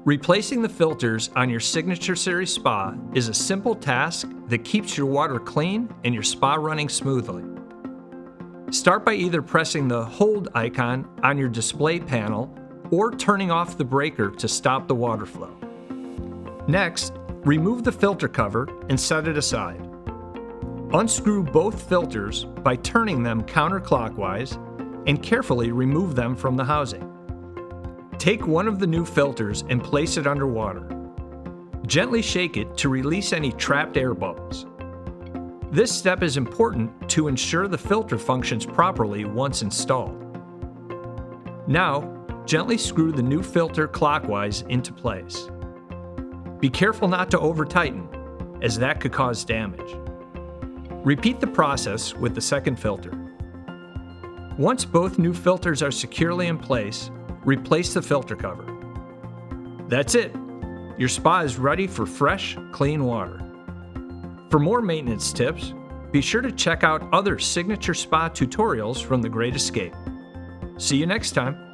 Replacing the filters on your signature series spa is a simple task that keeps your water clean and your spa running smoothly. Start by either pressing the hold icon on your display panel or turning off the breaker to stop the water flow. Next, remove the filter cover and set it aside. Unscrew both filters by turning them counterclockwise and carefully remove them from the housing. Take one of the new filters and place it underwater. Gently shake it to release any trapped air bubbles. This step is important to ensure the filter functions properly once installed. Now, gently screw the new filter clockwise into place. Be careful not to over-tighten, as that could cause damage. Repeat the process with the second filter. Once both new filters are securely in place, replace the filter cover. That's it. Your spa is ready for fresh, clean water. For more maintenance tips, be sure to check out other signature spa tutorials from The Great Escape. See you next time.